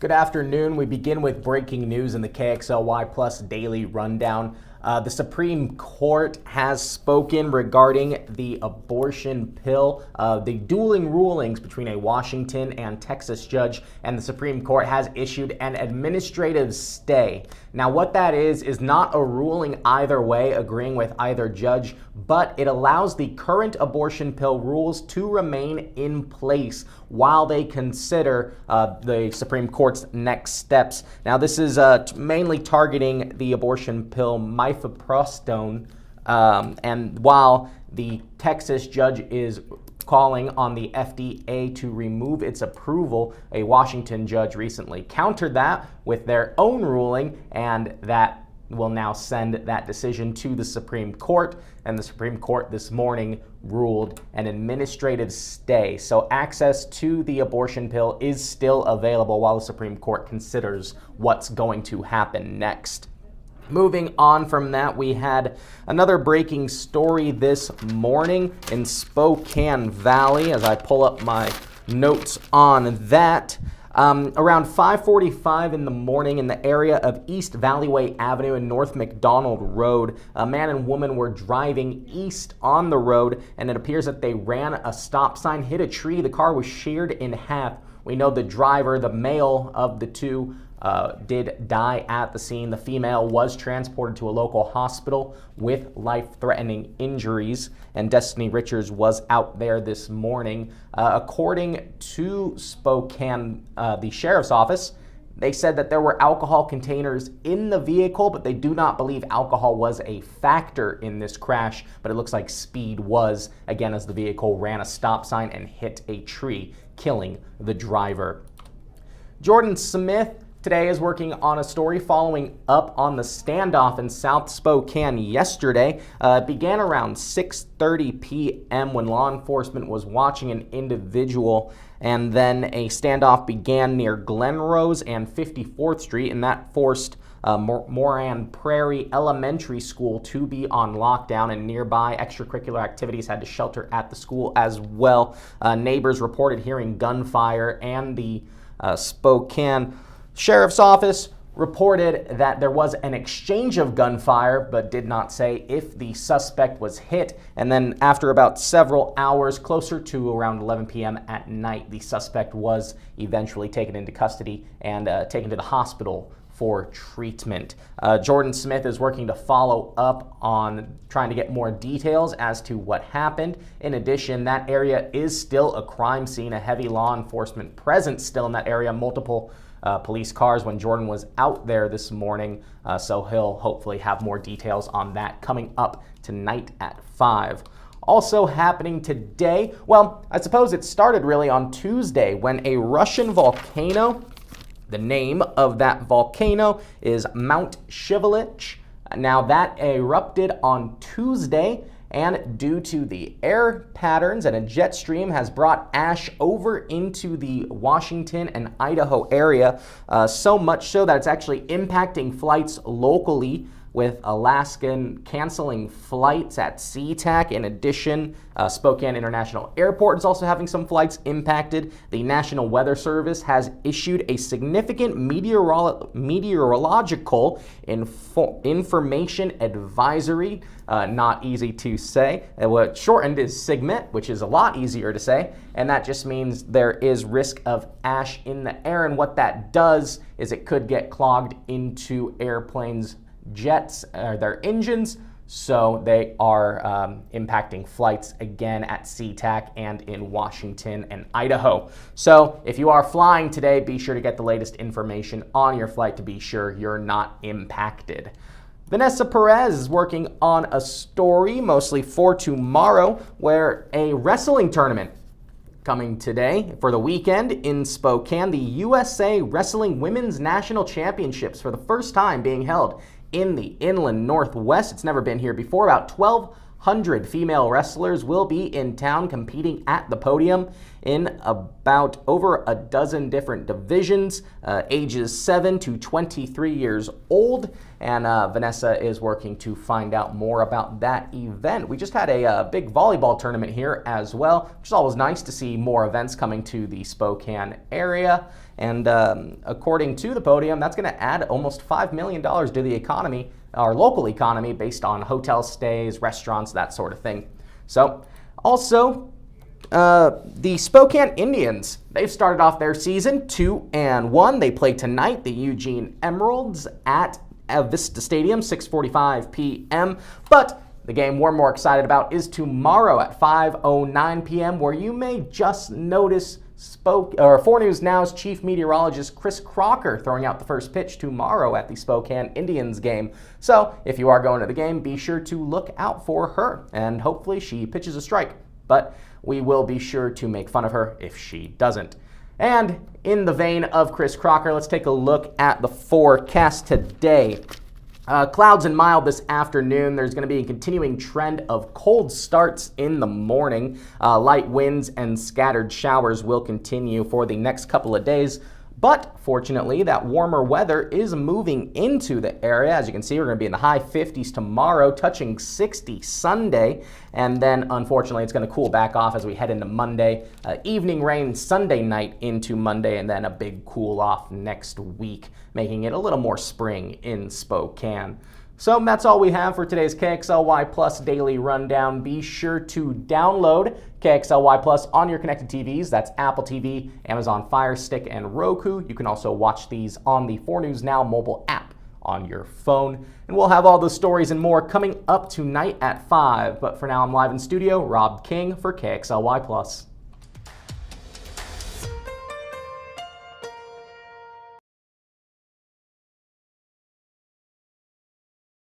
Good afternoon. We begin with breaking news in the KXLY Plus Daily Rundown. The Supreme Court has spoken regarding the abortion pill. The dueling rulings between a Washington and Texas judge, and the Supreme Court has issued an administrative stay. Now, what that is not a ruling either way, agreeing with either judge, but it allows the current abortion pill rules to remain in place while they consider the Supreme Court's next steps. Now, this is mainly targeting the abortion pill mifepristone, and while the Texas judge is calling on the FDA to remove its approval, a Washington judge recently countered that with their own ruling, and that will now send that decision to the Supreme Court. And the Supreme Court this morning ruled an administrative stay. So access to the abortion pill is still available while the Supreme Court considers what's going to happen next. Moving on from that, we had another breaking story this morning in Spokane Valley. As I pull up my notes on that, around 5:45 in the morning in the area of East Valleyway Avenue and North McDonald Road, a man and woman were driving east on the road, and it appears that they ran a stop sign, hit a tree. The car was sheared in half. We know the driver, the male of the two, did die at the scene. The female was transported to a local hospital with life-threatening injuries, and Destiny Richards was out there this morning. According to Spokane, the sheriff's office, they said that there were alcohol containers in the vehicle, but they do not believe alcohol was a factor in this crash, but it looks like speed was, again, as the vehicle ran a stop sign and hit a tree, killing the driver. Jordan Smith today is working on a story following up on the standoff in South Spokane yesterday. It began around 6:30 p.m. when law enforcement was watching an individual, and then a standoff began near Glen Rose and 54th Street, and that forced Moran Prairie Elementary School to be on lockdown, and nearby extracurricular activities had to shelter at the school as well. Neighbors reported hearing gunfire, and the Spokane Sheriff's Office reported that there was an exchange of gunfire, but did not say if the suspect was hit. And then after about several hours, closer to around 11 p.m. at night, the suspect was eventually taken into custody and taken to the hospital for treatment. Jordan Smith is working to follow up on trying to get more details as to what happened. In addition, that area is still a crime scene, a heavy law enforcement presence still in that area, multiple police cars when Jordan was out there this morning, so he'll hopefully have more details on that coming up tonight at 5. Also happening today, well, I suppose it started really on Tuesday when a Russian volcano, the name of that volcano is Mount Shivelich. Now that erupted on Tuesday, and due to the air patterns and a jet stream has brought ash over into the Washington and Idaho area, so much so that it's actually impacting flights locally, with Alaskan canceling flights at SeaTac. In addition, Spokane International Airport is also having some flights impacted. The National Weather Service has issued a significant meteorological information advisory. Not easy to say. What shortened is SIGMET, which is a lot easier to say, and that just means there is risk of ash in the air, and what that does is it could get clogged into airplanes' jets or their engines, so they are impacting flights again at SeaTac and in Washington and Idaho. So if you are flying today, be sure to get the latest information on your flight to be sure you're not impacted. Vanessa Perez is working on a story, mostly for tomorrow, where a wrestling tournament coming today for the weekend in Spokane, the USA Wrestling Women's National Championships, for the first time being held in the Inland Northwest. It's never been here before. About 500 female wrestlers will be in town competing at the podium in about over a dozen different divisions, ages 7 to 23 years old. And Vanessa is working to find out more about that event. We just had a big volleyball tournament here as well, which is always nice to see more events coming to the Spokane area. And according to the podium, that's going to add almost $5 million to the economy, our local economy, based on hotel stays, restaurants, that sort of thing. So also, the Spokane Indians, they've started off their season 2-1. They play tonight, the Eugene Emeralds, at Vista Stadium, 6:45 p.m. But the game we're more excited about is tomorrow at 5:09 p.m., where you may just notice 4 News Now's chief meteorologist Chris Crocker throwing out the first pitch tomorrow at the Spokane Indians game. So if you are going to the game, be sure to look out for her, and hopefully she pitches a strike. But we will be sure to make fun of her if she doesn't. And in the vein of Chris Crocker, let's take a look at the forecast today. Clouds and mild this afternoon. There's going to be a continuing trend of cold starts in the morning. Light winds and scattered showers will continue for the next couple of days. But fortunately, that warmer weather is moving into the area. As you can see, we're going to be in the high 50s tomorrow, touching 60 Sunday. And then, unfortunately, it's going to cool back off as we head into Monday. Evening rain Sunday night into Monday, and then a big cool off next week, making it a little more spring in Spokane. So that's all we have for today's KXLY Plus Daily Rundown. Be sure to download KXLY Plus on your connected TVs. That's Apple TV, Amazon Fire Stick, and Roku. You can also watch these on the 4 News Now mobile app on your phone. And we'll have all those stories and more coming up tonight at 5. But for now, I'm live in studio, Rob King for KXLY Plus.